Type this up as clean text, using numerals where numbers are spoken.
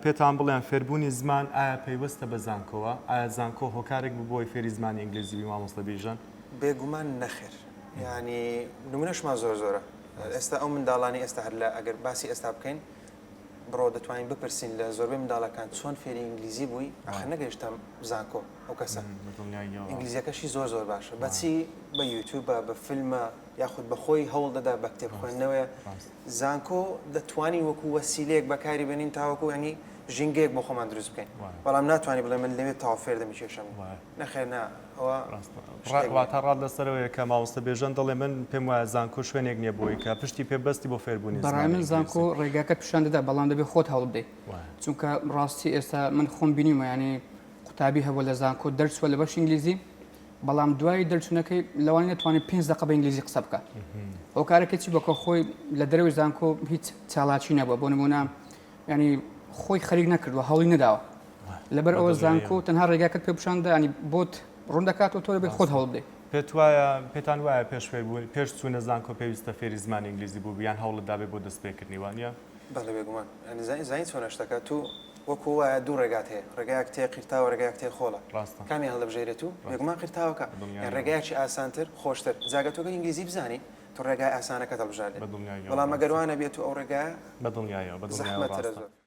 پێتان بڵێن فێربوونی زمان ئایا پەیوەستە بە زانکۆوە؟ ئایا زانکۆ هۆکارێک بوو بۆی فێری زمانی ئینگلیزی مامۆستا بیژن؟ بێگومان نەخێر. ینی نمونەشمان زۆرە. ئێستا ئەو منداڵانی ئێستا هەر لە ئەگەر باسی ئێستا بکەین بڕۆ دەتوانین بپرسین لە زۆربەی منداڵەکان چۆن فێری ئینگلیزی بووی ئەخ نەگەیشتم زانکۆ ئەو کەسە ئینگلیزیەکەشی زۆر باشە بەچی بە یوتیوبە بە فیلمە یاخود بەخۆی هەوڵ دەدا بە کتێب خوێندنەوەی زانکۆ دەتوانین وەکو وەسیلەیەک بەکاری بێنین تاوەکو ینی ژینگەیەک بۆ خۆمان دروست بکەین بەڵام ناتوانانی بڵێ من لەوێت تاوا فێر دەمیکێشم نەخێر نا واتە ڕاد لەسەرەوەی کە مامۆستا بێژن دەڵێ من پێم وایە زانکۆ شوێنێک نییە بۆی کە پشتی پێبەستی بۆ فێربوونی بەڕای من زانکۆ ڕێگاکە پیشان دەدا بەڵام دەبێت خۆت هەوڵ بدەیت چونکە ڕاستی ئێستا من خۆم بینیمە ینی قوتابی هەبوو لە زانکۆ دەرچووە لە بەش ئینگلیزی بەڵام دوای دەرچوونەکەی لەوانی نتوانێت 5 دقه بە ئینگلیزی قسە بکات ئەو کارەکەی بۆکە خۆی لە دەرەوەی زانکۆ هیچ چالاکی نەبووە بۆ نمونە ینی خۆی خەریک نەکردووە هەڵی نەداوە لەبەر ئەوە زانکۆ تەنها ڕێگاکەت پێ پیشاندا ینی بۆت ڕوون دەکاتەوە تۆ بێت خۆت هەوڵ بدەیت پێتان وایە پێش چوونە زانکۆ پێویستە فێری زمانی ئینگلیزی بوو بیان هەوڵت دابێ بۆ دەستپێکردنی وانە؟ بەڵێ بێگومان زانی چۆنە شتەکە تو وەکو وایە دوو ڕێگات هەیە ڕێگایەک تێ قیرتاوە ڕێگایەک تێ خۆڵە کامیان هەڵەبژێرێت و بێگومان قیرتاوەکە ڕێگایکی ئاسانتر خۆشتر جاگەتۆکە ئینگلیزی بزانی تو ڕێگای ئاسانەکە هەڵبژاردێت بەڵام ئەگەروانە بێت و ئەو ڕێگایە بەدڵنیایە زەحمەتترە زۆر